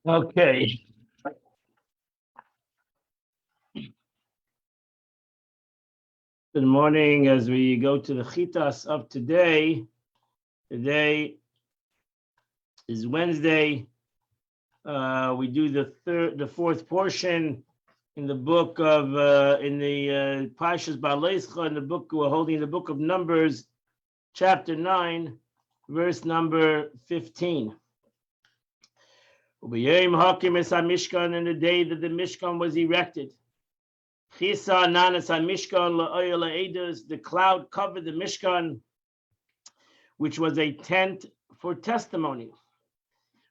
Okay. Good morning. As we go to the Chitas of today, today is Wednesday. We do the fourth portion in the book of in the Parshas Ba'aleischa, in the book we're holding the book of Numbers, chapter 9, verse number 15. Ubiyim hakim es hamishkan, in the day that the Mishkan was erected. Chisa nanas hamishkan la'oyel ha'edus, the cloud covered the Mishkan, which was a tent for testimony.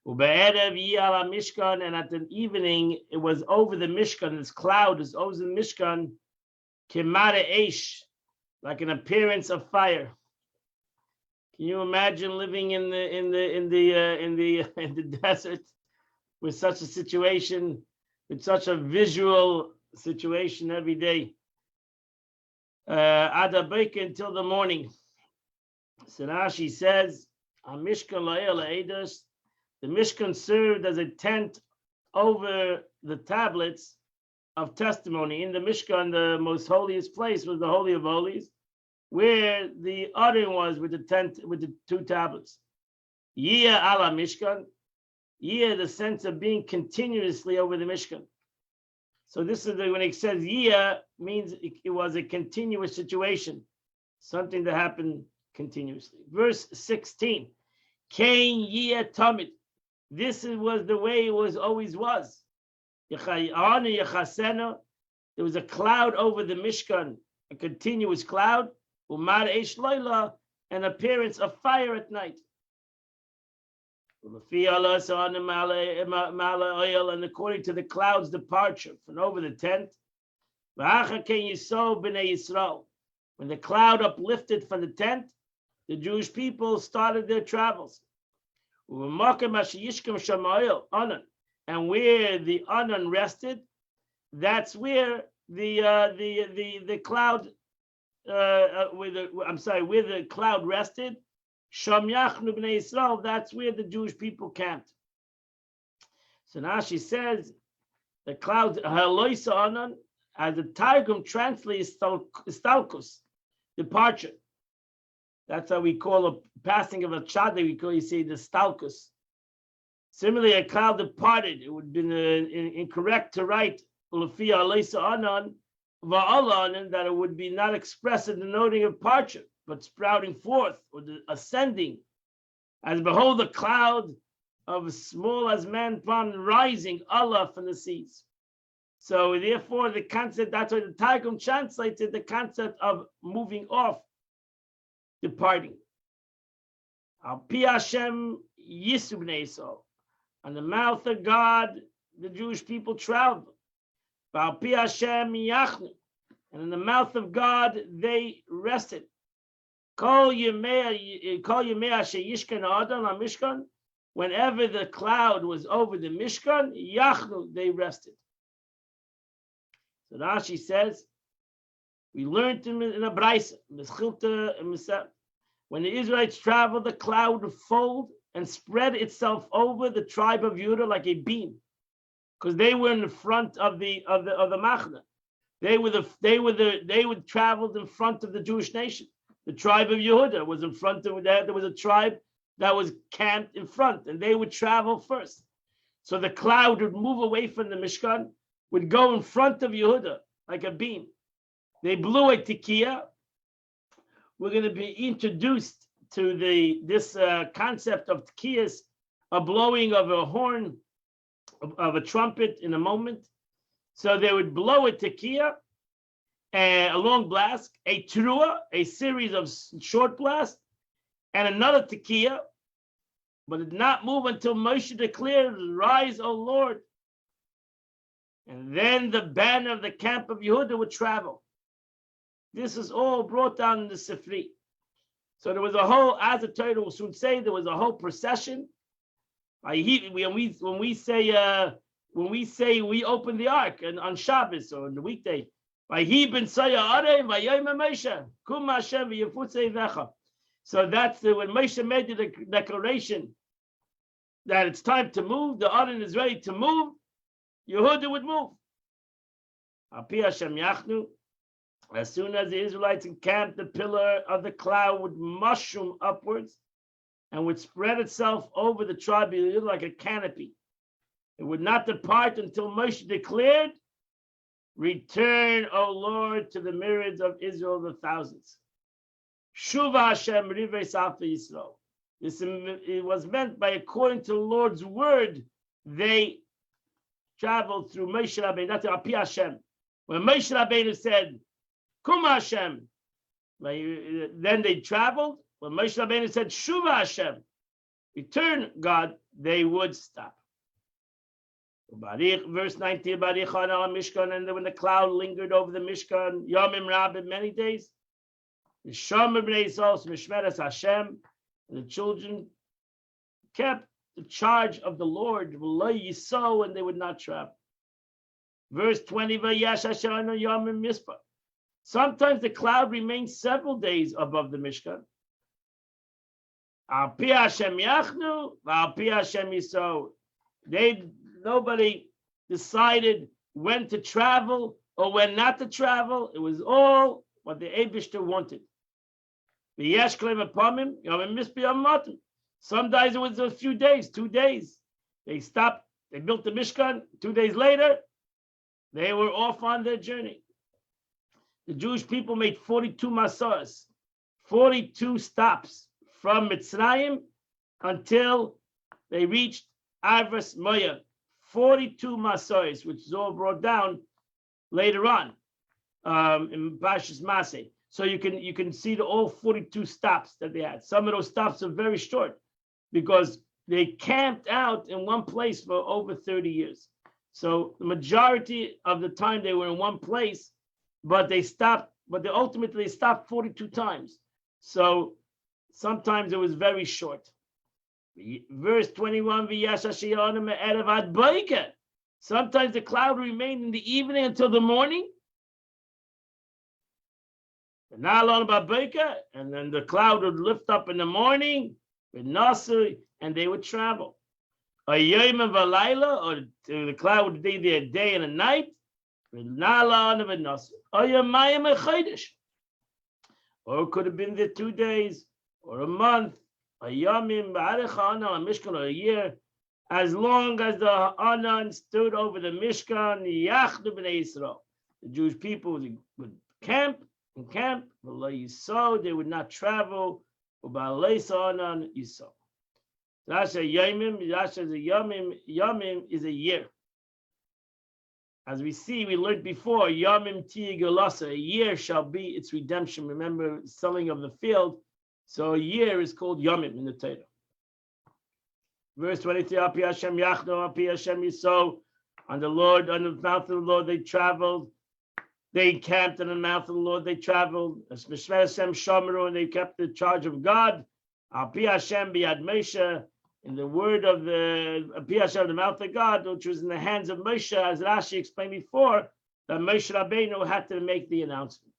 Ube'erev yiyal hamishkan, and at the evening it was over the Mishkan. This cloud is over the Mishkan, kimare eish, like an appearance of fire. Can you imagine living in the desert with such a situation, with such a visual situation every day? Adabayka until the morning. So Rashi says, Mishkan la'el ha'edus, the Mishkan served as a tent over the tablets of testimony. In the Mishkan, the most holiest place was the Holy of Holies, where the Aron was with the tent, with the two tablets. Yiyah ala Mishkan, Yiyah, the sense of being continuously over the Mishkan. So this is when it says Yiyah, means it was a continuous situation, something that happened continuously. Verse 16, Kain Yiyah Tamid. This was the way it was always was. There was a cloud over the Mishkan, a continuous cloud, Umar Eish Laila, an appearance of fire at night. And according to the cloud's departure from over the tent, when the cloud uplifted from the tent, the Jewish people started their travels. And where the Anan rested, that's where the cloud where the cloud rested, that's where the Jewish people camped. So now she says the cloud, as the Targum translates stalkus, departure. That's how we call a passing of a tzaddik. You say the stalkus. Similarly, a cloud departed. It would have been incorrect to write Lafia Aleisa Anan Va'alan, that it would be not expressive denoting of departure, but sprouting forth or ascending. As behold, the cloud of small as man upon rising Allah from the seas. So therefore, the concept, that's why the Targum translates it, the concept of moving off, departing. Al pi Hashem Yisub Neso, on the mouth of God, the Jewish people traveled. Al pi Hashem Yachnu, and in the mouth of God they rested. Kol Yemei Sheyishkan Adam HaMishkan, whenever the cloud was over the Mishkan, Yachnu, they rested. So Rashi says, we learned in a Braisa, when the Israelites traveled, the cloud would fold and spread itself over the tribe of Judah like a beam, because they were in the front of the Machna. They would travel in front of the Jewish nation. The tribe of Yehuda was in front of that. There was a tribe that was camped in front, and they would travel first. So the cloud would move away from the Mishkan, would go in front of Yehuda like a beam. They blew a tekiah. We're going to be introduced to this concept of tekiyas, a blowing of a horn, of a trumpet in a moment. So they would blow a tekiah, a long blast, a trua, a series of short blasts, and another tekiah, but it did not move until Moshe declared, "Rise, O Lord." And then the banner of the camp of Yehuda would travel. This is all brought down in the Sifri. So there was a whole, as the Torah will soon say, there was a whole procession. When we say we open the ark and on Shabbos or on the weekday, so that's when Moshe made the declaration that it's time to move, the Aron is ready to move, Yehuda would move. Api Hashem Yachnu, as soon as the Israelites encamped, the pillar of the cloud would mushroom upwards and would spread itself over the tribe like a canopy. It would not depart until Moshe declared, "Return, O Lord, to the myriads of Israel, the thousands." Shuva Hashem Rivei Safa Yisrael. This it was meant by according to the Lord's word, they traveled through Moshe Rabbeinu, not Api Hashem. When Moshe Rabbeinu said, "Kum Hashem," then they traveled. When Moshe Rabbeinu said, "Shuva Hashem," return God, they would stop. Verse 19, Mishkan, and when the cloud lingered over the Mishkan, Yomim Rabbim, many days, the children kept the charge of the Lord, and they would not travel. Verse 20, sometimes the cloud remained several days above the Mishkan. Nobody decided when to travel or when not to travel. It was all what the Eibishter wanted. Some days it was a few days, 2 days. They stopped, they built the Mishkan. 2 days later, they were off on their journey. The Jewish people made 42 masaras, 42 stops from Mitzrayim until they reached Avras Moya. 42 masaras, which is all brought down later on in Parshas Maseh. So you can see the all 42 stops that they had. Some of those stops are very short because they camped out in one place for over 30 years. So the majority of the time they were in one place, but they ultimately stopped 42 times. So sometimes it was very short. Verse 21, sometimes the cloud remained in the evening until the morning. And then the cloud would lift up in the morning with Nasu, and they would travel. Or the cloud would be there day and a night. Or it could have been there 2 days or a month. A Mishkan, or a year, as long as the Anan stood over the Mishkan, the Jewish people would camp, they would not travel. Yamim is a year. As we see, we learned before, Yamim Tiyagalasa, a year shall be its redemption. Remember, selling of the field. So a year is called Yomim in the Torah. Verse 23, Api Hashem Yachno, Api Hashem Yisro, on the mouth of the Lord they traveled. They encamped on the mouth of the Lord they traveled. As Mishmeh Hashem Shomeru, and they kept the charge of God. Api Hashem Biyad Moshe, in the word of the Api Hashem, the mouth of God, which was in the hands of Moshe, as Rashi explained before, that Moshe Rabbeinu had to make the announcement.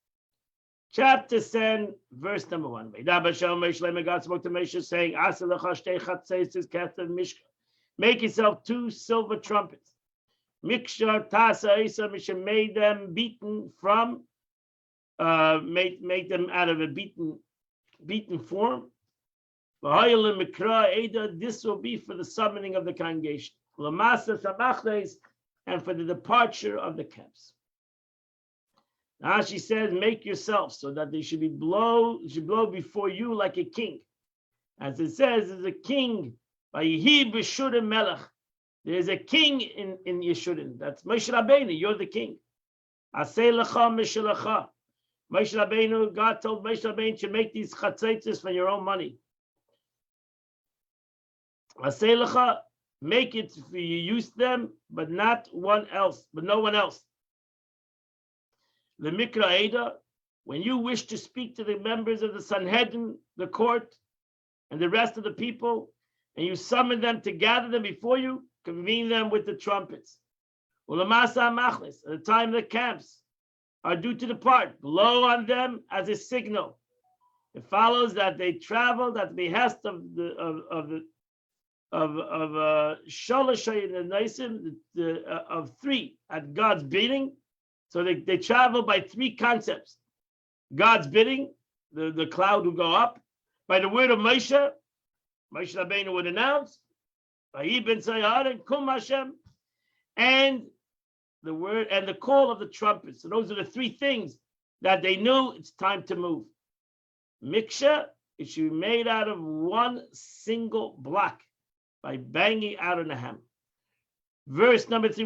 Chapter 10, verse number 1. God spoke to Moshe saying, make yourself 2 silver trumpets. Mikshar Tasa Isa, Moshe made them beaten from, make them out of a beaten form. This will be for the summoning of the congregation. And for the departure of the camps. Now she says, make yourself so that they should blow before you like a king. As it says, there's a king by Yehi B'Shurim Melech. There's a king in Yeshurim. That's Moshe Rabbeinu, you're the king. Aseh lecha mishlecha. Moshe Rabbeinu, God told Moshe Rabbeinu to make these chatzitzes for your own money. Aseh lecha, make it for you use them, but no one else. The Mikra Eda, when you wish to speak to the members of the Sanhedrin, the court, and the rest of the people, and you summon them to gather them before you, convene them with the trumpets. Ulamasa Machlis, at the time the camps are due to depart, blow on them as a signal. It follows that they traveled at the behest of the of three at God's bidding. So they travel by three concepts: God's bidding, the cloud will go up; by the word of Moshe Rabbeinu would announce, "Vayi ben Sayar and Kum Hashem," and the word and the call of the trumpet. So those are the three things that they knew it's time to move. Miksha, it should be made out of one single block by banging out on a hammer. Verse number 3,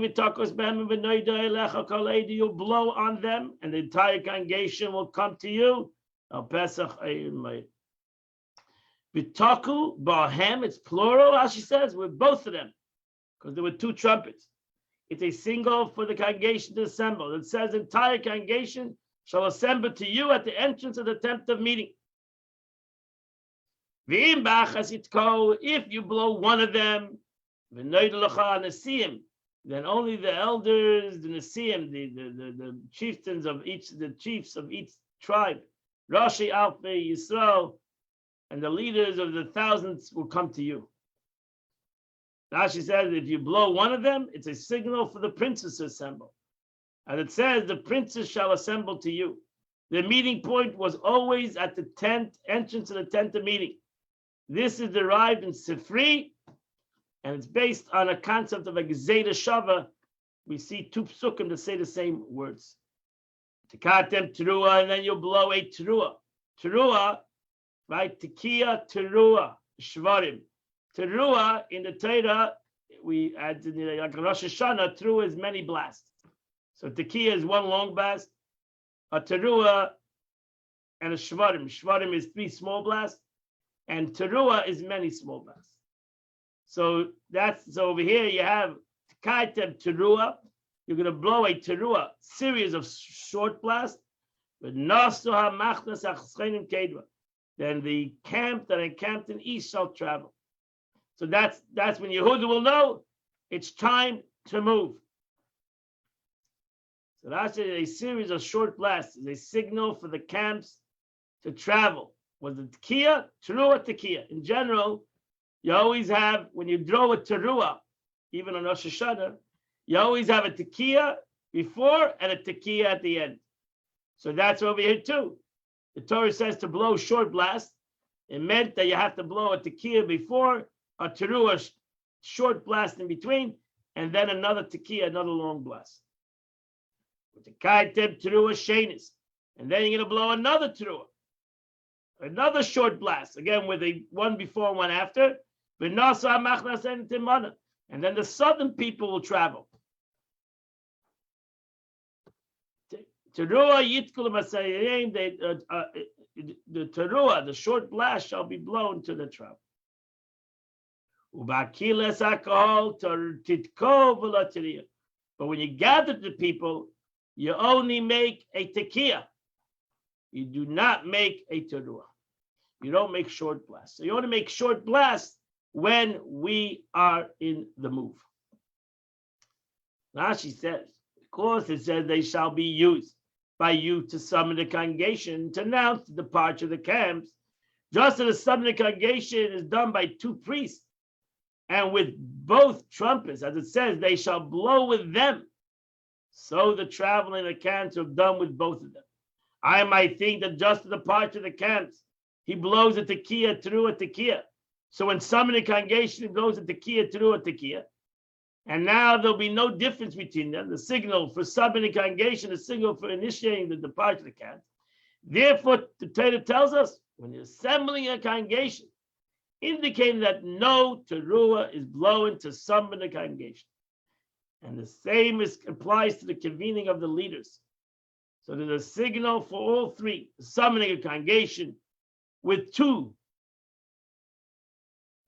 you'll blow on them, and the entire congregation will come to you. Al Pesach V'taku ba'hem, it's plural, as she says, with both of them, because there were two trumpets. It's a single for the congregation to assemble. It says, entire congregation shall assemble to you at the entrance of the tent of meeting. If you blow one of them, then only the elders, the Nesiim, the chieftains of each, the chiefs of each tribe, Rashi Alpei Yisrael, and the leaders of the thousands will come to you. Rashi says, if you blow one of them, it's a signal for the princes to assemble. And it says, the princes shall assemble to you. The meeting point was always at the tent, entrance to the tent of meeting. This is derived in Sifri, and it's based on a concept of a Gezeda Shava. We see two psukim that say the same words. Tikatem Teruah, and then you'll blow a Teruah. Teruah, right? Tekiah, Teruah, Shvarim. Teruah, in the Torah, we add like Rosh Hashanah, Teruah is many blasts. So Tekiah is one long blast, a Teruah, and a Shvarim. Shvarim is 3 small blasts, and Teruah is many small blasts. So over here you have Kaitem Teruah. You're going to blow a Teruah, series of short blasts. But then the camp that encamped in east shall travel. So that's when Yehuda will know it's time to move. So that's a series of short blasts, is a signal for the camps to travel. Was it Tekiah? Teruah, Tekiah. In general, you always have, when you draw a Teruah, even on Rosh Hashanah, you always have a Tekiah before and a Tekiah at the end. So that's over here too. The Torah says to blow short blast. It meant that you have to blow a Tekiah before, a Teruah short blast in between, and then another Tekiah, another long blast. With the Kaitem Teruah Shenis. And then you're going to blow another Teruah. Another short blast, again with a one before and one after. And then the southern people will travel. Teruah Yitkul Masayim, the Teruah, the short blast, shall be blown to the travel. But when you gather the people, you only make a Tekiah. You do not make a Teruah. You don't make short blasts. So you only make short blasts when we are in the move. Rashi says, of course, it says they shall be used by you to summon the congregation to announce the departure of the camps. Just as the summoning congregation is done by 2 priests, and with both trumpets, as it says, they shall blow with them. So the traveling of the camps are done with both of them. I might think that just the departure of the camps, he blows a Tekiah, Teruah, Tekiah. So when summoning congregation, he blows a Tekiah, Teruah, Tekiah. And now there'll be no difference between them. The signal for summoning congregation, the signal for initiating the departure of the camps. Therefore, the Torah tells us, when you're assembling a congregation, indicating that no Teruah is blown to summon the congregation. And the same applies to the convening of the leaders. So there's a signal for all 3, the summoning a congregation with 2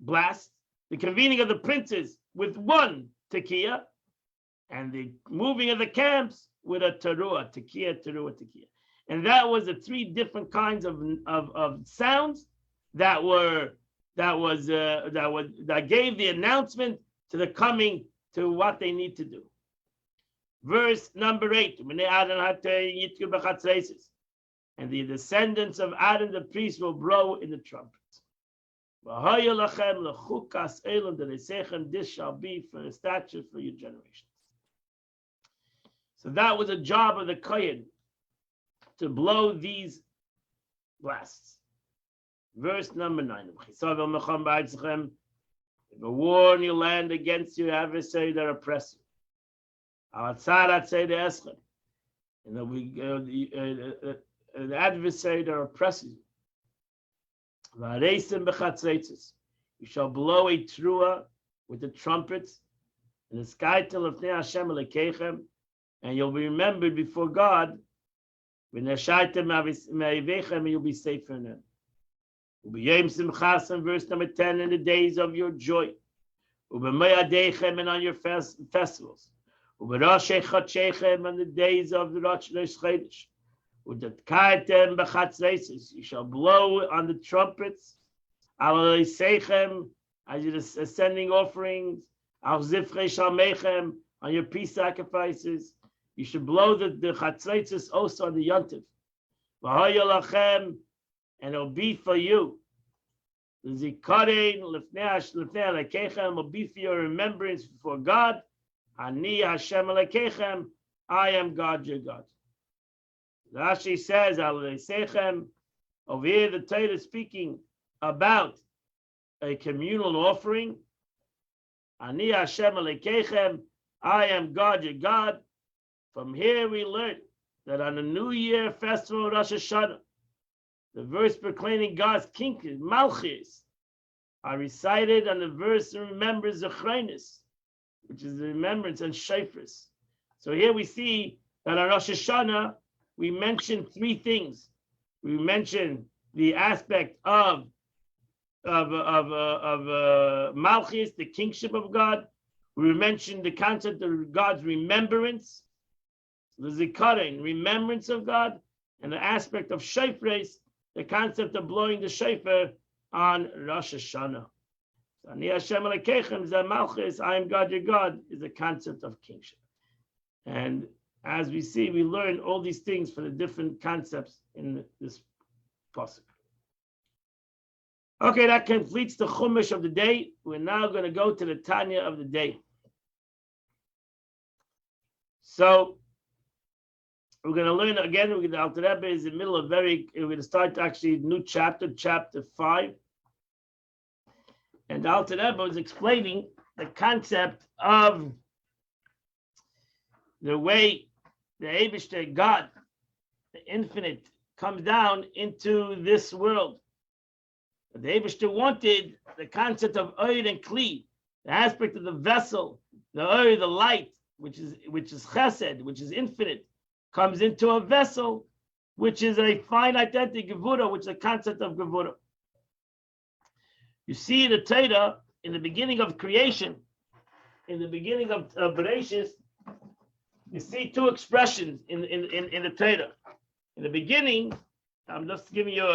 blasts, the convening of the princes with 1 Tekiah, and the moving of the camps with a Teruah, Tekiah, Teruah, Tekiah. And that was the 3 different kinds of sounds that gave the announcement to the coming to what they need to do. Verse number 8, and the descendants of Adam the priest will blow in the trumpets. This shall be for the statute for your generations. So that was a job of the Kohen, to blow these blasts. Verse number 9. If a war in your land against your adversary that oppress you, and the adversary that oppresses you, you shall blow a trua with the trumpets in the sky till of Hashem Elekechem, and you'll be remembered before God. And you'll be safe in them. Verse number 10, in the days of your joy, and on your festivals, and the days of the Rosh Chodesh, you shall blow on the trumpets, as your ascending offerings, on your peace sacrifices. You should blow the chatzaitzis also on the yontif. And it'll be for you. The zikarein lefnei alekechem will be for your remembrance before God. Ani Hashem alekechem, I am God your God. Rashi says, Alesechem, over here the Torah is speaking about a communal offering. Ani Hashem alekechem, I am God your God. From here we learn that on the New Year festival of Rosh Hashanah, the verse proclaiming God's kingdom, Malchus, are recited, and the verse remembers Zechronis, which is the remembrance, and Shofars. So here we see that on Rosh Hashanah, we mention three things. We mention the aspect of Malchus, the kingship of God. We mention the concept of God's remembrance, the zikaron, remembrance of God, and the aspect of shofars, the concept of blowing the shofar on Rosh Hashanah. Ani Hashem Elekechem Malchus, I am God your God, is the concept of kingship. And as we see, we learn all these things for the different concepts in this pasuk. Okay, that completes the Chumash of the day. We're now going to go to the Tanya of the day. So we're going to learn again. The Alter Rebbe is in the middle of we're going to start actually a new chapter, chapter 5. And the Alter Rebbe is explaining the concept of the way the Eibishter God, the infinite, comes down into this world. The Eibishter wanted the concept of Oir and Kli, the aspect of the vessel, the Oir, the light, which is Chesed, which is infinite, comes into a vessel, which is a finite entity, Gevura, which is a concept of Gevura. You see the Torah in the beginning of creation, in the beginning of Bereshis, you see two expressions in the Torah. In the beginning, I'm just giving you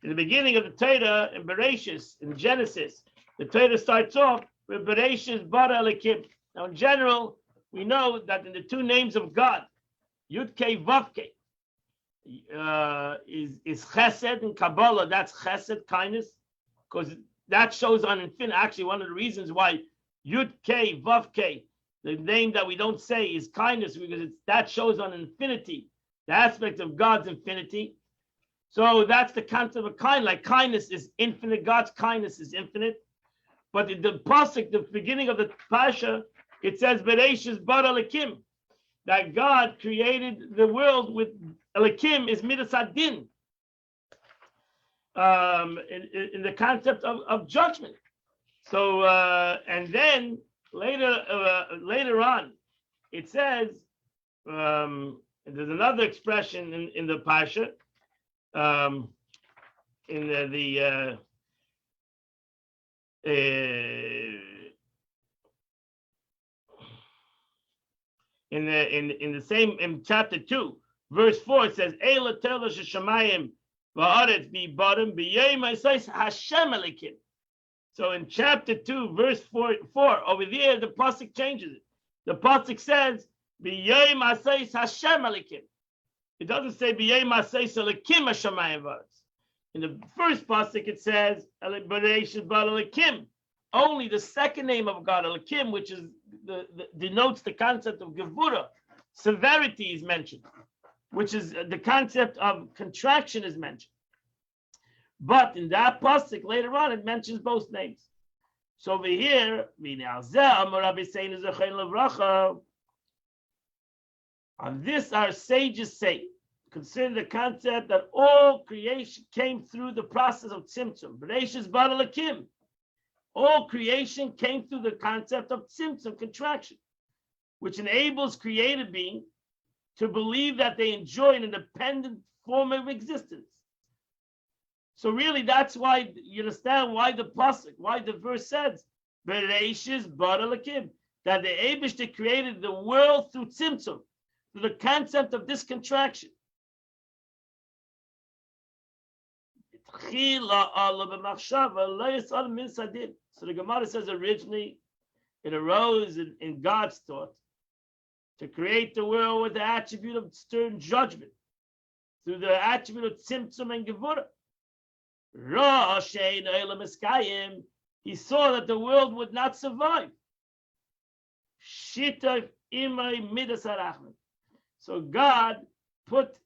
in the beginning of the Torah in Bereshis, in Genesis, the Torah starts off with Bereshis bara Elokim. Now, in general, we know that in the two names of God, Yud Kei Vav Kei, is Chesed in Kabbalah. That's Chesed, kindness, because that shows on infinite. Actually, one of the reasons why Yud Kei Vav Kei, the name that we don't say, is kindness, because that shows on infinity, the aspect of God's infinity. So that's the concept of kind. Like kindness is infinite, God's kindness is infinite. But the pasuk, the beginning of the Pasha, it says Bereshis bara Elokim, that God created the world with Elokim is Midas Hadin, in the concept of judgment. So and then later on, it says there's another expression in the Pasha, in the same, in chapter 2, verse 4, it says, Eila tela sheshamayim va'aretz bi'barim b'yom ha'asais Hashem Elokim. So in chapter 2, verse 4 over there, the pasuk changes it. The pasuk says, b'yom ha'asais Hashem Elokim. It doesn't say b'yom ha'asais Elokim ha'shamayim va'aretz. In the first pasuk it says Bereshis bara Elokim. Only the second name of God, Elokim, which is denotes the concept of gevura, severity, is mentioned, which is the concept of contraction is mentioned. But in that pasuk later on, it mentions both names. So over here, on this our sages say, consider the concept that all creation came through the process of tzimtzum. Bereshis bara Elokim. All creation came through the concept of tzimtzum, contraction, which enables created being to believe that they enjoy an independent form of existence. So really, that's why you understand why the pasuk, why the verse says, Bereshis bara Elokim, that the Eibishter created the world through tzimtzum, through the concept of this contraction. So the Gemara says originally it arose in God's thought to create the world with the attribute of stern judgment, through the attribute of tzimtzum and gevura. He saw that the world would not survive. So God put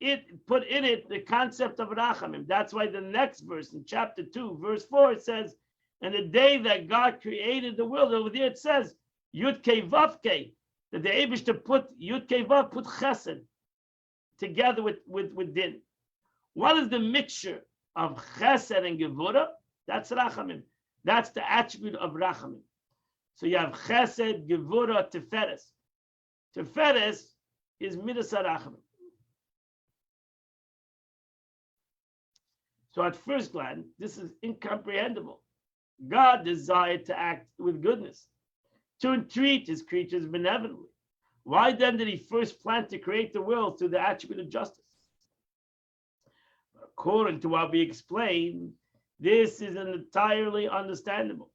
in it the concept of rachamim. That's why the next verse in chapter 2, verse 4, it says, and the day that God created the world, over there it says, Yud Kei Vav Kei, that the Eibishter put Yud Kei Vav, put chesed together with din. What is the mixture of chesed and gevura? That's rachamim. That's the attribute of rachamim. So you have chesed, gevura, tiferes. Tiferes is midas rachamim. So at first glance, this is incomprehensible. God desired to act with goodness, to entreat his creatures benevolently. Why then did he first plan to create the world through the attribute of justice? According to what we explained, this is entirely understandable.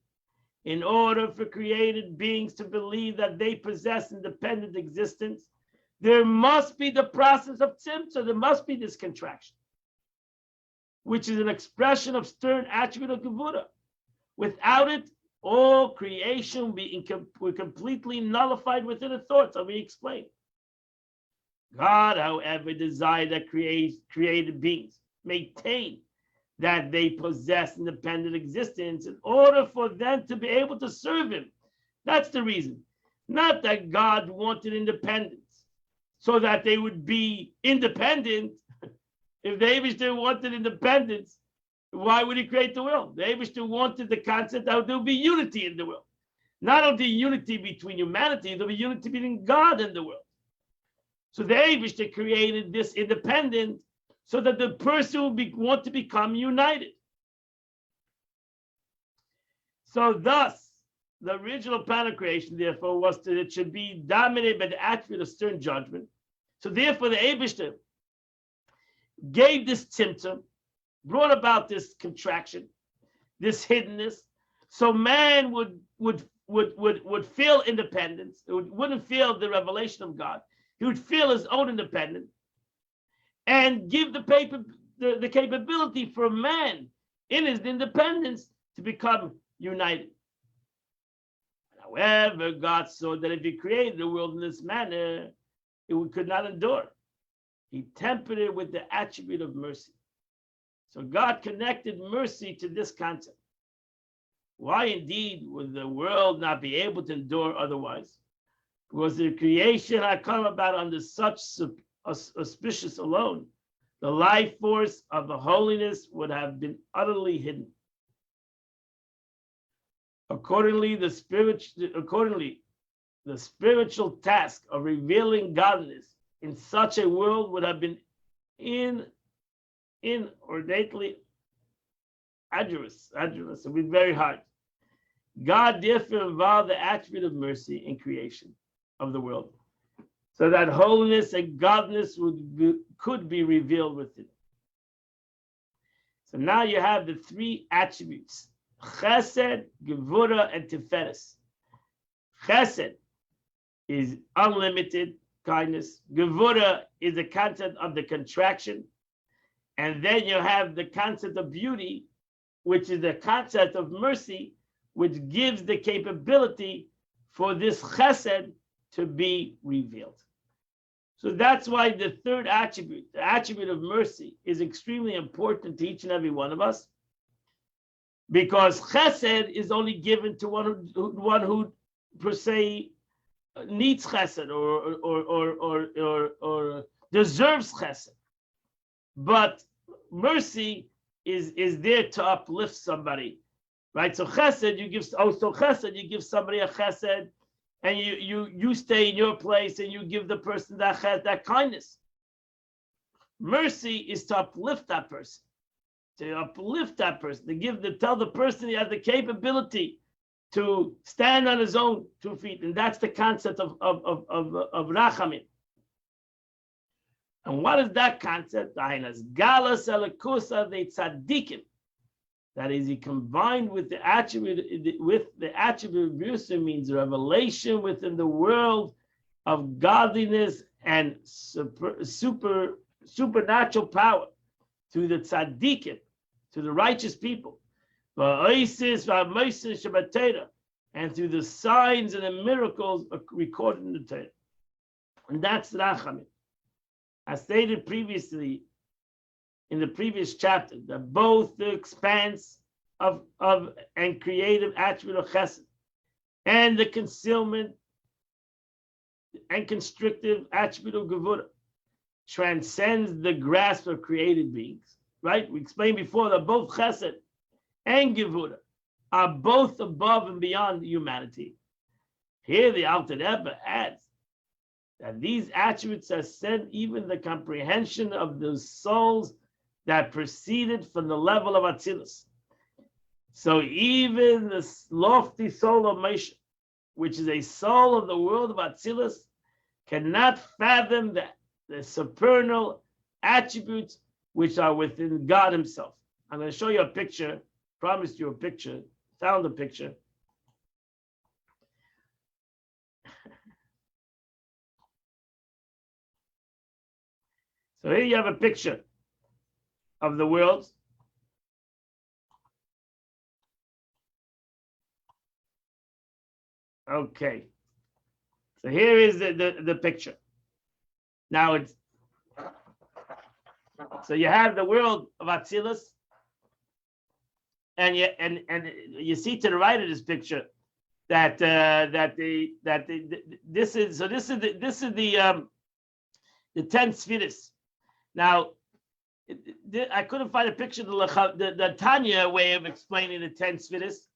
In order for created beings to believe that they possess independent existence, there must be the process of tzimtzum, there must be this contraction, which is an expression of stern attribute of gevura. Without it, all creation will be completely nullified within the thoughts, as we explained. God, however, desired that created beings maintain that they possess independent existence in order for them to be able to serve him. That's the reason. Not that God wanted independence, so that they would be independent. If the Eibishter wanted independence, why would he create the world? The Eibishter wanted the concept that there will be unity in the world. Not only unity between humanity, there will be unity between God and the world. So the Eibishter created this independent so that the person will want to become united. So thus, the original plan of creation, therefore, was that it should be dominated by the attribute of stern judgment. So therefore, the Eibishter gave this tzimtzum, brought about this contraction, this hiddenness, so man would feel independence. It wouldn't feel the revelation of God. He would feel his own independence, and give the capability for man in his independence to become united. However, God saw that if he created the world in this manner, it could not endure. He tempered it with the attribute of mercy. So God connected mercy to this concept. Why indeed would the world not be able to endure otherwise? Because the creation had come about under such auspicious alone, the life force of the holiness would have been utterly hidden. Accordingly, the spiritual task of revealing godliness in such a world would have been inordinately arduous. It would be very hard. God therefore involved the attribute of mercy in creation of the world, so that holiness and godliness could be revealed within. So now you have the three attributes: Chesed, Gevura, and Tiferes. Chesed is unlimited kindness. Gevura is the concept of the contraction. And then you have the concept of beauty, which is the concept of mercy, which gives the capability for this chesed to be revealed. So that's why the third attribute, the attribute of mercy, is extremely important to each and every one of us, because chesed is only given to one who per se needs chesed or deserves chesed. But mercy is there to uplift somebody, right? So chesed, you give somebody a chesed, and you stay in your place and you give the person that kindness. Mercy is to uplift that person, to tell the person he has the capability to stand on his own 2 feet, and that's the concept of rachamim. And what is that concept? Galas elakusa de tzaddikim. That is, he combined with the attribute of mercy means revelation within the world of godliness and supernatural power to the tzaddikim, to the righteous people, and through the signs and the miracles recorded in the Torah. And that's rachamim. I stated previously in the previous chapter that both the expanse of and creative attribute of chesed and the concealment and constrictive attribute of gevurah transcends the grasp of created beings. Right? We explained before that both chesed and gevurah are both above and beyond humanity. Here the Alter Rebbe adds that these attributes ascend even the comprehension of those souls that proceeded from the level of Atzilus. So even the lofty soul of Moshe, which is a soul of the world of Atzilus, cannot fathom the supernal attributes which are within God himself. I'm going to show you a picture, promised you a picture, found a picture. So here you have a picture of the world. Okay. So here is the picture. Now so you have the world of Atzilus, and you see to the right of this picture that this is the 10 Sfiris. Now, I couldn't find a picture of the Tanya way of explaining the 10 Sfiris,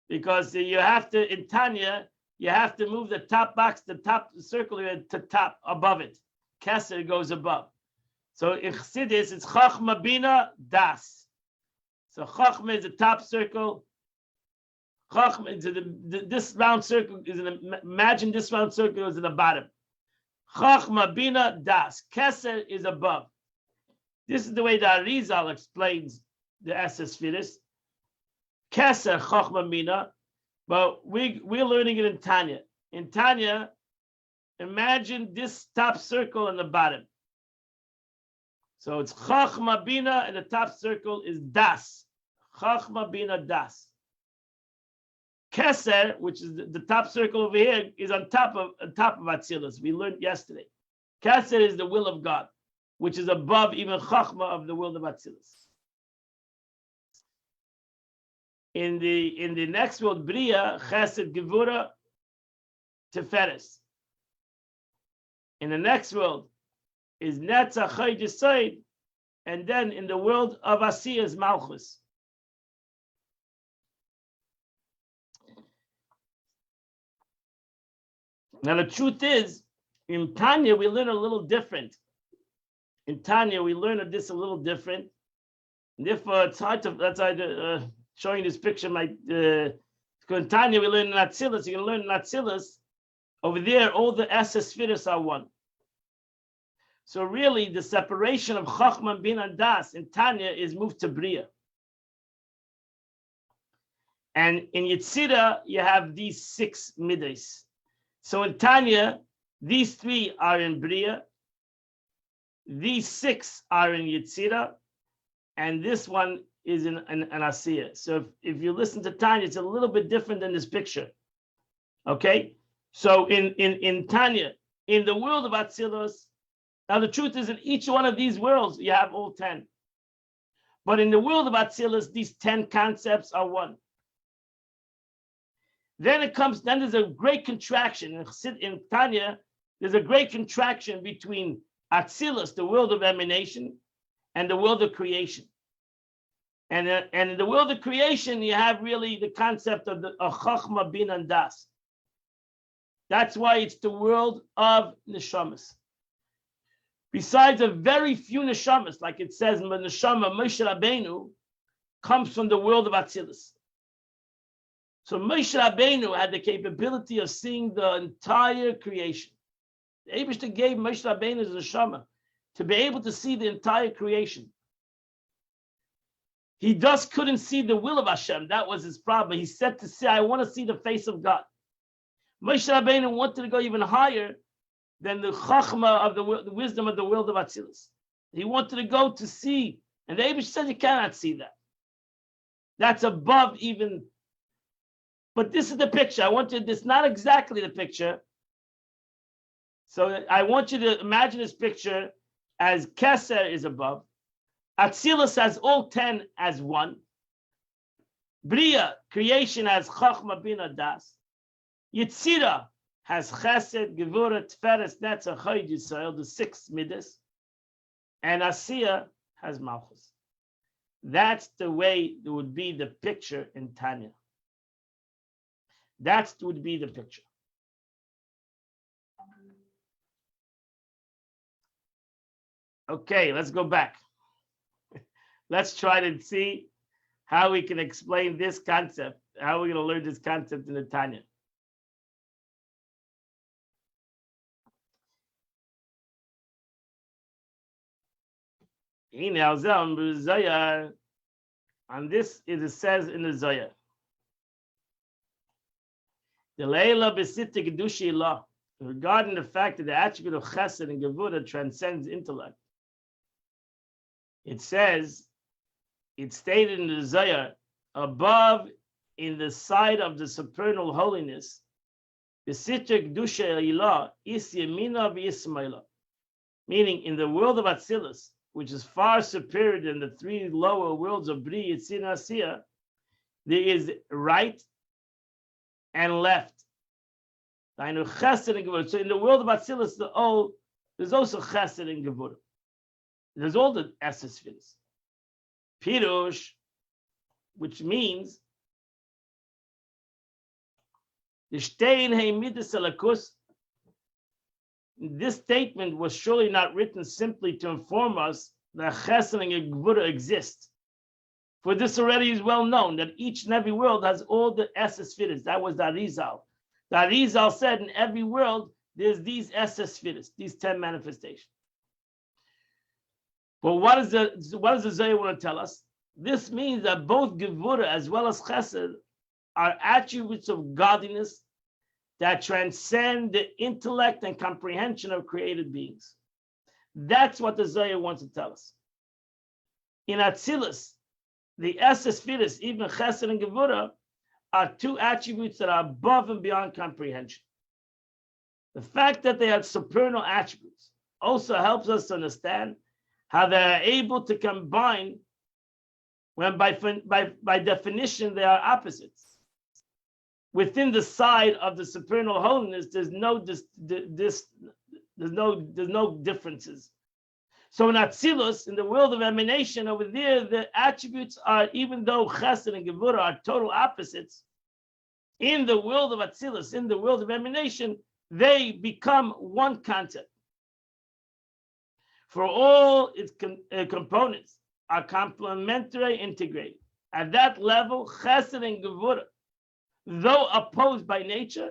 because you have to, in Tanya, you have to move the top box, the top circle to top above it. Keser goes above. So in Chassidus, it's Chachma Bina Das. So Chachma is the top circle. Chachma is this round circle is imagine this round circle is in the bottom. Chachma Bina Das. Keser is above. This is the way the Arizal explains the Esesfiris. Keser Chachma Bina, but we're learning it in Tanya. In Tanya, imagine this top circle in the bottom. So it's Chachma Bina, and the top circle is Das. Chachma Bina Das. Keser, which is the top circle over here, is on top of Atzilus. We learned yesterday. Keser is the will of God, which is above even Chachma of the world of Atzilus. In the next world, Bria, Chesed, Gevurah, Tiferes. In the next world is Netzach, Chayd, Yesod, and then in the world of Asiyah is Malchus. Now the truth is, in Tanya we learn a little different. In Tanya we learn this a little different. And therefore it's hard to, that's why showing this picture, because in Tanya we learn in Atzilus, you're going to learn in Atzilus, over there all the Esesfiris are one. So really the separation of Chachma and Bina and Das in Tanya is moved to Bria. And in Yetzirah you have these 6 middays. So in Tanya, these 3 are in Bria, these 6 are in Yetzirah, and this one is in Asiya. So if you listen to Tanya, it's a little bit different than this picture. Okay, so in Tanya, in the world of Atzilus, now the truth is in each one of these worlds you have all 10. But in the world of Atzilus, these 10 concepts are one. Then there's a great contraction. In Tanya, there's a great contraction between Atzilus, the world of emanation, and the world of creation. And in the world of creation, you have really the concept of Chachma, Bin, and Das. That's why it's the world of neshamas. Besides a very few neshamas, like it says, neshama Moshe Rabbeinu comes from the world of Atzilus. So Moshe Rabbeinu had the capability of seeing the entire creation. The Eibishter gave Moshe Rabbeinu as a neshama to be able to see the entire creation. He just couldn't see the will of Hashem. That was his problem. He said to say, I want to see the face of God. Moshe Rabbeinu wanted to go even higher than the chachma of the wisdom of the world of Atzilus. He wanted to go to see, and the Eibush said you cannot see that. That's above even. But this is the picture. I want you. This is not exactly the picture. So I want you to imagine this picture as Keser is above. Atzilus has all 10 as one. Bria, creation, has chachma, bina, das. Yitzira has Chesed, Gevurah, Tferes, Netzach, Chayid Yisrael, the 6 midas, and Asiya has Malchus. That's the way it would be the picture in Tanya. That would be the picture. Okay, let's go back. Let's try to see how we can explain this concept, how we're going to learn this concept in the Tanya. And this is it says in the Zohar. The Leila Besita Kedushi law, regarding the fact that the attribute of Chesed and Gevurah transcends intellect. It says, it's stated in the Zohar, above in the side of the supernal holiness, Besita Kedusha Ilah is Yemina v'Yismaila, meaning in the world of Atzilus, which is far superior than the 3 lower worlds of Bri, Yitzir, and Asiya, there is right and left. So in the world of Atzilus, there's also Chesed and Gevurah. There's all the Esses Filis. Pirush, which means the Shtein Heimidus Alakus. This statement was surely not written simply to inform us that Chesed and Gevurah exist. For this already is well known that each and every world has all the Esses Filis. That was the Arizal. The Arizal said in every world there's these Esses Filis, these 10 manifestations. But what does the Zohar want to tell us? This means that both Gevurah as well as Chesed are attributes of godliness that transcend the intellect and comprehension of created beings. That's what the Zohar wants to tell us. In Atzilus, the Esses Filis, even Chesed and Gevurah, are 2 attributes that are above and beyond comprehension. The fact that they have supernal attributes also helps us to understand how they are able to combine when by definition they are opposites. Within the side of the supernal holiness, there's no differences. So in Atzilus, in the world of emanation, over there, the attributes are, even though Chesed and Gevurah are total opposites, in the world of Atzilus, in the world of emanation, they become one concept. For all its components are complementary, integrated. At that level, Chesed and Gevurah, though opposed by nature,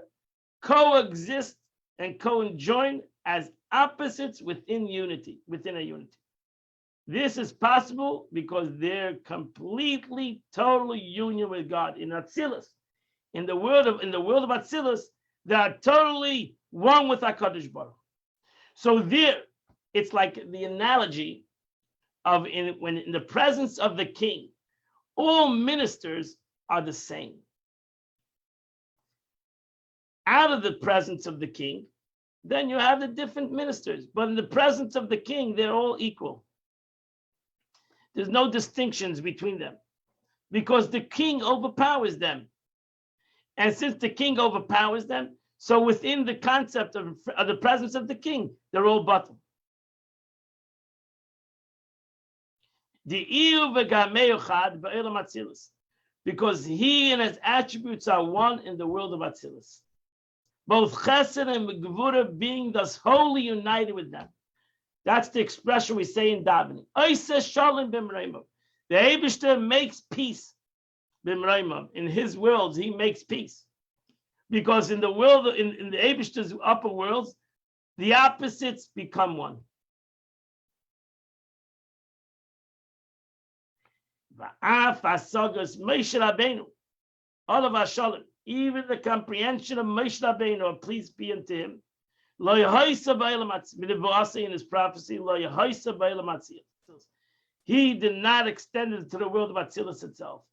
coexist and co-enjoin as opposites within a unity. This is possible because they're completely, totally union with God. In Atzilus, in the world of Atzilus, they are totally one with HaKadosh Baruch. So there, it's like the analogy when in the presence of the king, all ministers are the same. Out of the presence of the king, then you have the different ministers. But in the presence of the king, they're all equal. There's no distinctions between them because the king overpowers them. And since the king overpowers them, so within the concept of the presence of the king, they're all bottom. Because he and his attributes are one in the world of Atzilus. Both Chesed and Gevura being thus wholly united with them. That's the expression we say in davening. The Eibishter makes peace. In his worlds, he makes peace. Because in the world, in the Eibishter's upper worlds, the opposites become one. All of our shalom, even the comprehension of Moshe Rabbeinu, please be unto him. In his prophecy, he did not extend it to the world of Atzilus itself.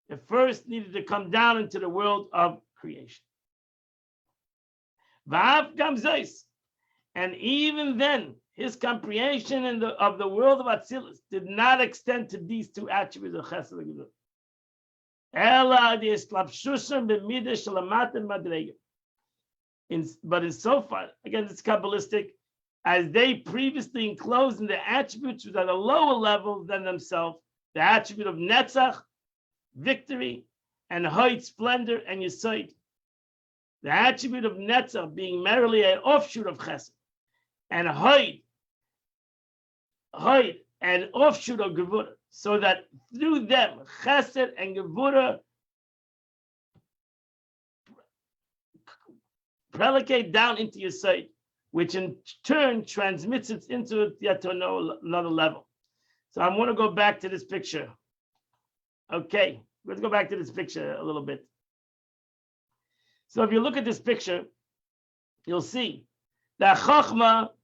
It first needed to come down into the world of creation. And even then, his comprehension of the world of Atzilus did not extend to these two attributes of Chesed and Gevura. But in so far, again, it's Kabbalistic, as they previously enclosed in the attributes which are at a lower level than themselves, the attribute of Netzach, victory, and Hoid, splendor, and Yesod. The attribute of Netzach being merely an offshoot of Chesed, and Hoid, an offshoot of Gevura, so that through them, Chesed and Gevura predicate down into Yesod, which in turn transmits it into yet to another level. So I want to go back to this picture. Okay, let's go back to this picture a little bit. So if you look at this picture, you'll see that Chochmah,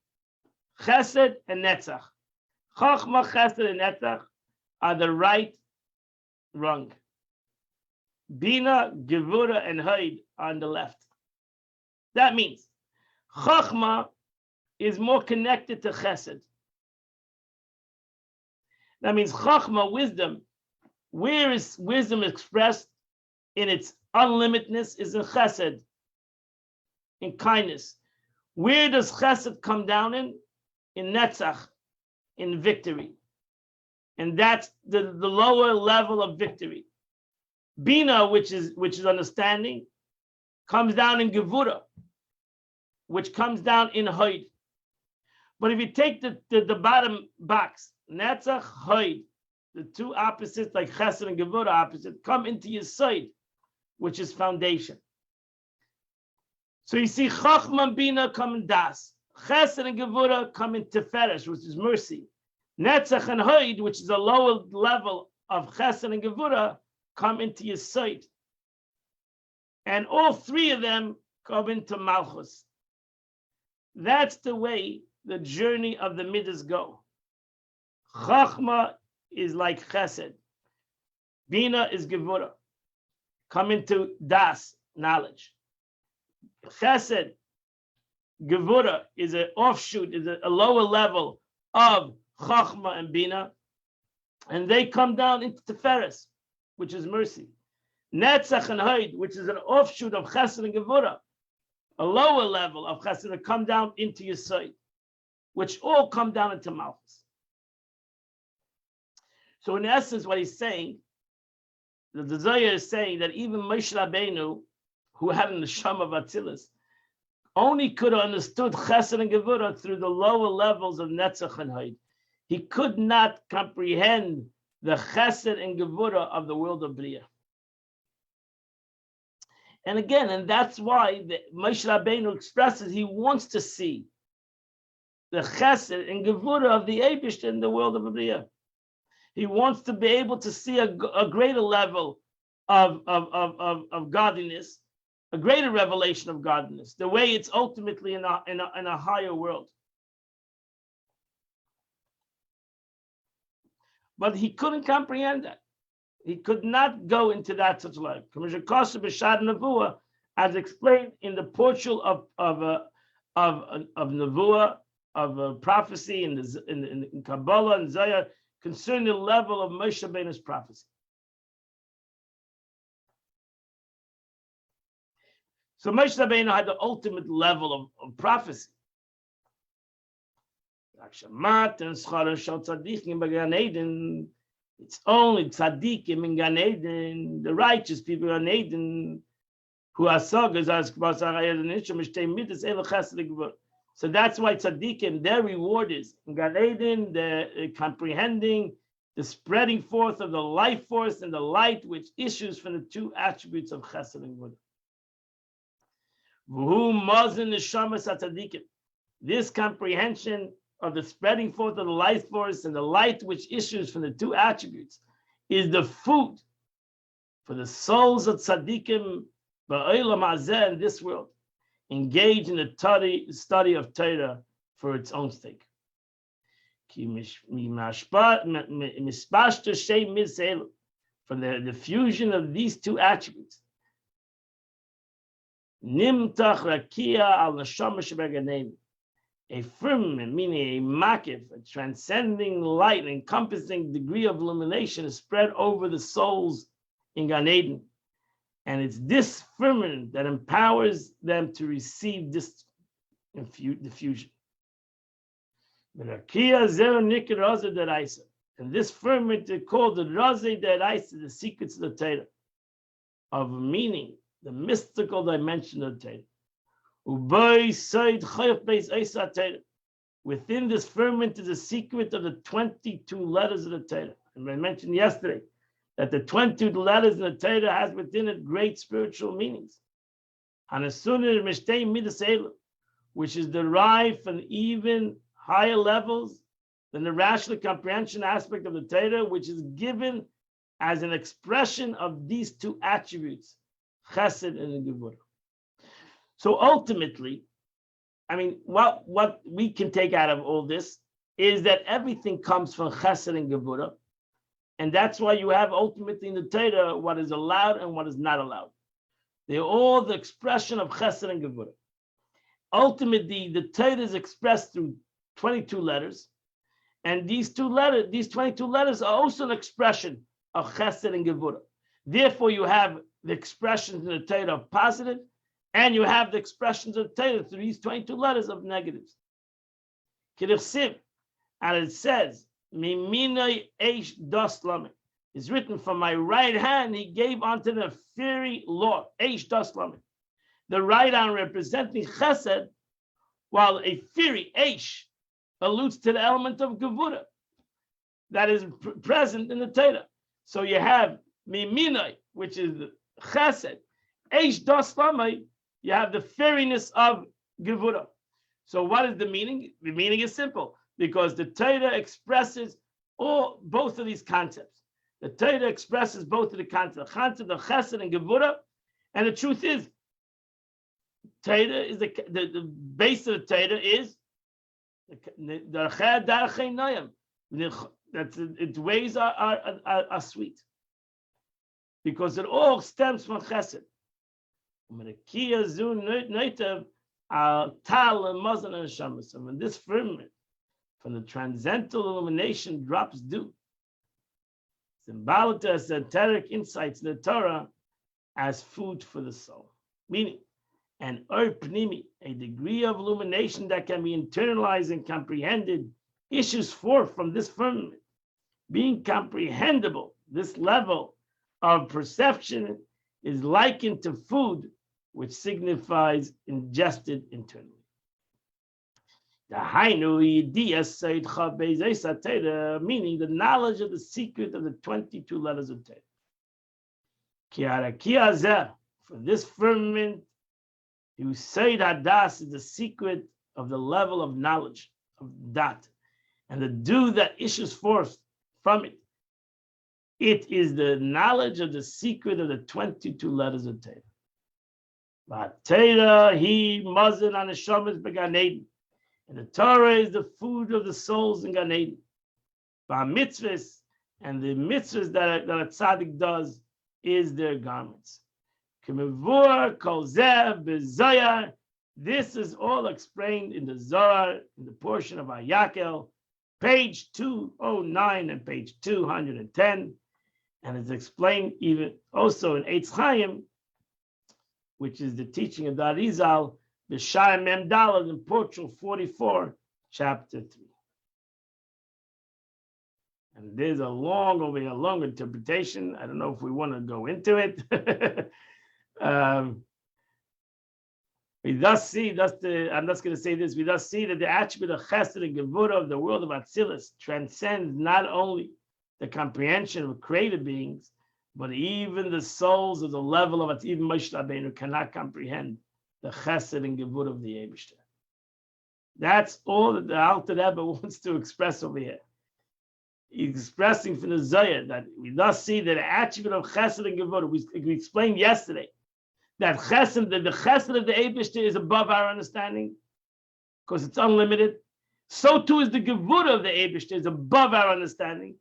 Chesed, and Netzach. Chochmah, Chesed, and Netzach are the right rung. Bina, Gevura, and Hoid are on the left. That means Chochmah is more connected to Chesed. That means Chochmah, wisdom, where is wisdom expressed in its unlimitedness is in Chesed, in kindness. Where does Chesed come down in? In Netzach, in victory. And that's the lower level of victory. Bina, which is understanding, comes down in Gevura, which comes down in Hoid. But if you take the bottom box, Netzach, Hoid, the two opposites like Chesed and Gevura opposite, come into Yesod, which is foundation. So you see Chochmah and Bina come in Das. Chesed and Gevura come in Tiferes, which is mercy. Netzach and Hoid, which is a lower level of Chesed and Gevura, come into Yesod. And all three of them come into Malchus. That's the way the journey of the Midas go. Chachma is like Chesed. Bina is Gevura. Come into Das, knowledge. Chesed, Gevura is an offshoot, is a lower level of Chachma and Bina. And they come down into Tiferes, which is mercy. Netzach and Hoid, which is an offshoot of Chesed and Gevura, a lower level of Chesed that come down into Yesod, which all come down into Malchus. So in essence, what he's saying, the Zohar is saying that even Moshe Rabbeinu, who had an neshama of Atzilus, only could have understood Chesed and Gevura through the lower levels of Netzach and Hoid. He could not comprehend the Chesed and Gevura of the world of Bria. And again, and that's why Moshe Rabbeinu expresses he wants to see the Chesed and Gevura of the Eibush in the world of Bria. He wants to be able to see a greater level of godliness, a greater revelation of godliness, the way it's ultimately in a higher world. but he couldn't comprehend that. He could not go into that such life. As explained in the portion of Nevuah, of prophecy in Kabbalah and Zohar concerning the level of Moshe Rabbeinu's prophecy. So Moshe Rabbeinu had the ultimate level of prophecy. It's only tzaddikim in Gan Eden, the righteous people in Gan Eden, who are sagas as so that's why tzaddikim, their reward is in Gan Eden, the comprehending, the spreading forth of the life force and the light which issues from the two attributes of chesed and gvura. This comprehension of the spreading forth of the life force and the light which issues from the two attributes is the food for the souls of tzaddikim ba'olam hazeh in this world, engaged in the study of Torah for its own sake. From the fusion of these two attributes, nimtach rakia al neshama shebeganein, a firmament, meaning a makif, a transcending light, encompassing degree of illumination is spread over the souls in Gan Eden. And it's this firmament that empowers them to receive this diffusion. And this firmament is called the Razeh Deraisa, the secrets of the Torah, of meaning, the mystical dimension of Torah. Within this firmament is a secret of the 22 letters of the Torah. And I mentioned yesterday that the 22 letters in the Torah has within it great spiritual meanings. Which is derived from even higher levels than the rational comprehension aspect of the Torah, which is given as an expression of these two attributes, chesed and gevura. So ultimately, I mean, what we can take out of all this is that everything comes from chesed and gevura, and that's why you have ultimately in the Torah what is allowed and what is not allowed. They're all the expression of chesed and gevura. Ultimately, the Torah is expressed through 22 letters, and these 22 letters are also an expression of chesed and gevura. Therefore, you have the expressions in the Torah of positive, and you have the expressions of Torah through these 22 letters of negatives. And it says, "Miminai eish das lamed." It's written, "From my right hand he gave unto the fiery law." Eish das lamed. The right hand representing chesed, while a fiery eish alludes to the element of gevura that is present in the Torah. So you have miminai, which is the chesed. Eish das lamed, you have the fieriness of gevura. So what is the meaning? The meaning is simple, because the Torah expresses both of these concepts. The Torah expresses both of the concepts of chesed and gevura, and the truth is, Torah is the base of the Torah is that its ways are sweet, because it all stems from chesed. When this firmament from the transcendental illumination drops dew, symbolic to esoteric insights in the Torah as food for the soul, meaning an or pnimi, a degree of illumination that can be internalized and comprehended, issues forth from this firmament. Being comprehensible, this level of perception is likened to food, which signifies ingested internally. Meaning the knowledge of the secret of the 22 letters of Torah. For this firmament, you say that das is the secret of the level of knowledge of dat, and the dew that issues forth from it. It is the knowledge of the secret of the 22 letters of Torah. But Torah, he mazon on the shamas began Eden, and the Torah is the food of the souls in Gan Eden. Mitzvahs, and the mitzvahs that a tzaddik does is their garments. This is all explained in the Zohar, in the portion of Hayakel, page 209 and page 210, and it's explained even also in Eitz Chaim, which is the teaching of the Arizal, B'Shai Mem Daled in Portal 44, chapter 3. And there's a long interpretation. I don't know if we want to go into it. We thus see, I'm just going to say this, we thus see that the attribute of Chesed and Gevurah of the world of Atzilus transcends not only the comprehension of created beings, but even the souls of the level of even Moshe Rabbeinu cannot comprehend the Chesed and Gevurah of the Eibishter. That's all that the Alter Rebbe wants to express over here. He's expressing from the Zohar that we thus see that the attribute of Chesed and Gevurah, we explained yesterday, that Chesed, the Chesed of the Eibishter is above our understanding, because it's unlimited. So too is the Gevurah of the Eibishter is above our understanding,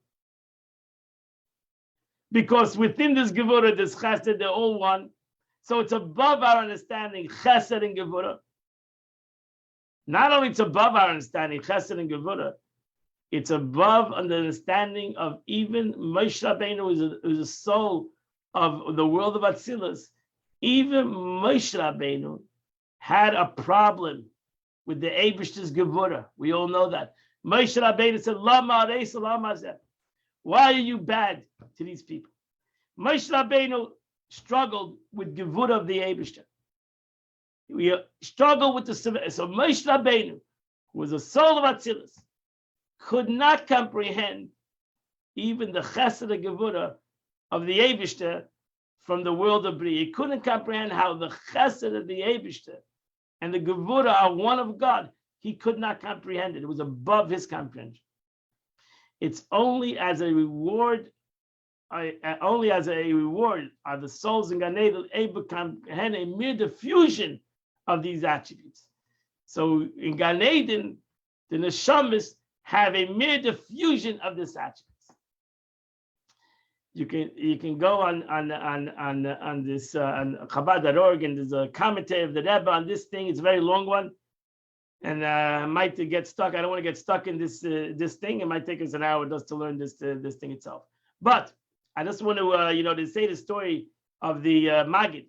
because within this Gevurah, this Chesed, they're all one. So it's above our understanding, Chesed and Gevurah. Not only it's above our understanding, Chesed and Gevurah, it's above the understanding of even Moshe Rabbeinu, who is a soul of the world of Atzilus. Even Moshe Rabbeinu had a problem with the Eibishter's Gevurah. We all know that. Moshe Rabbeinu said, Lama Areisa Lama Zeh. Why are you bad to these people? Moshe Rabbeinu struggled with Gevurah of the Eibishter. We struggled with the so Moshe Rabbeinu, who was a soul of Atzilus, could not comprehend even the Chesed and Gevurah of the Eibishter from the world of Bria. He couldn't comprehend how the Chesed of the Eibishter and the Gevurah are one of God. He could not comprehend it. It was above his comprehension. It's only as a reward, are the souls in Gan Eden able to comprehend a mere diffusion of these attributes. So in Gan Eden, the neshamas have a mere diffusion of this attributes. You can go on this on Chabad.org, and there's a commentary of the Rebbe on this thing. It's a very long one, and I might get stuck. I don't want to get stuck in this thing. It might take us an hour just to learn this thing itself. But I just want to to say the story of the Maggid.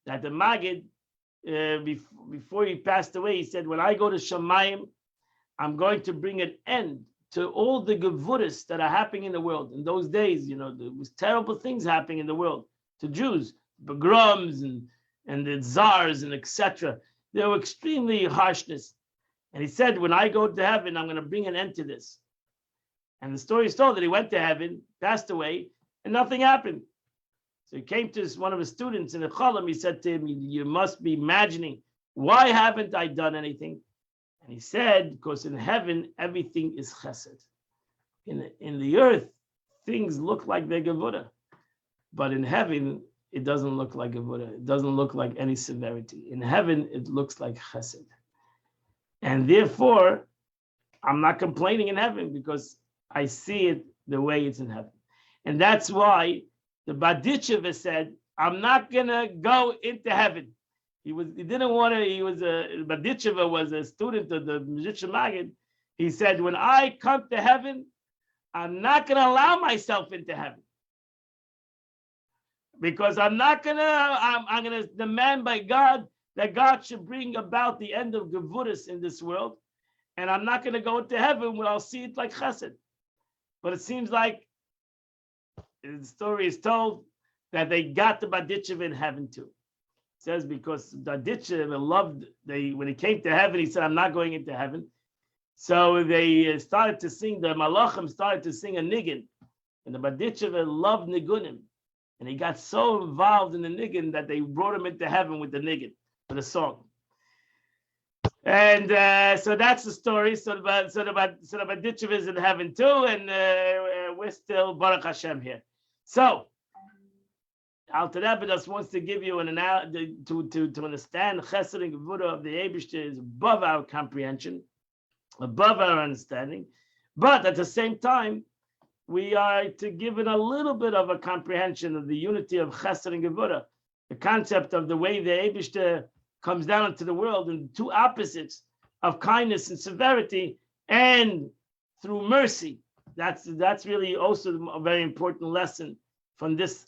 That the Maggid, before he passed away, he said, "When I go to Shamayim, I'm going to bring an end to all the Gevuras that are happening in the world." In those days, there was terrible things happening in the world to Jews, pogroms and the czars and etc. There were extremely harshness. And he said, when I go to heaven, I'm going to bring an end to this. And the story is told that he went to heaven, passed away, and nothing happened. So he came to one of his students in the Cholam. He said to him, you must be imagining, why haven't I done anything? And he said, because in heaven, everything is chesed. In the earth, things look like they're gevurah. But in heaven, it doesn't look like gevurah. It doesn't look like any severity. In heaven, it looks like chesed. And therefore, I'm not complaining in heaven because I see it the way it's in heaven. And that's why the Berditchever said, I'm not going to go into heaven. Berditchever was a student of the Mezritcher Maggid. He said, when I come to heaven, I'm not going to allow myself into heaven. Because I'm going to demand by God that God should bring about the end of Gevuras in this world. And I'm not going to go into heaven where I'll see it like chesed. But it seems like the story is told that they got the Berditchever in heaven too. It says because Berditchever loved, when he came to heaven, he said, I'm not going into heaven. So they started to sing, the Malachim started to sing a nigun. And the Berditchever loved nigunim. And he got so involved in the nigun that they brought him into heaven with the nigun, with a song. And so that's the story. So the Berditchever is in heaven too, and we're still Baruch Hashem here. So Alter Rebbe just wants to give you an analogy to understand Chesed and Gevurah of the Eibishter is above our comprehension, above our understanding. But at the same time, we are to give it a little bit of a comprehension of the unity of Chesed and Gevurah, the concept of the way the Eibishter comes down into the world in two opposites of kindness and severity, and through mercy. That's really also a very important lesson from this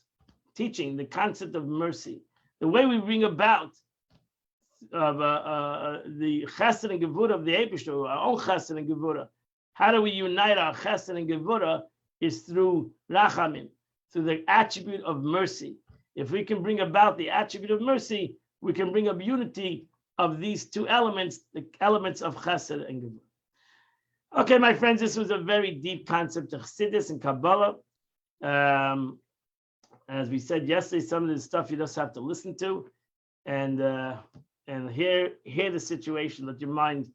teaching, the concept of mercy, the way we bring about the Chesed and Gevurah of the Eibishter, our own Chesed and Gevurah. How do we unite our Chesed and Gevurah? Is through Rachamim, through the attribute of mercy. If we can bring about the attribute of mercy, we can bring up unity of these two elements, the elements of Chesed and Gevurah. Okay, my friends, this was a very deep concept of Chassidus and Kabbalah. As we said yesterday, some of this stuff you just have to listen to, and hear the situation. Let your mind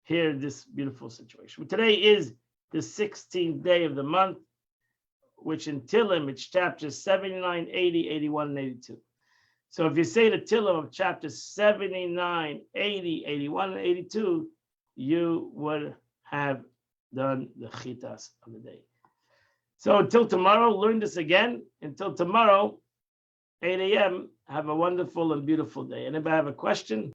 hear this beautiful situation. Today is the 16th day of the month, which in Tillim, it's chapters 79, 80, 81, and 82. So if you say the Tillim of chapters 79, 80, 81, and 82, you would have done the chitas of the day. So until tomorrow, learn this again. Until tomorrow, 8 a.m., have a wonderful and beautiful day. Anybody have a question?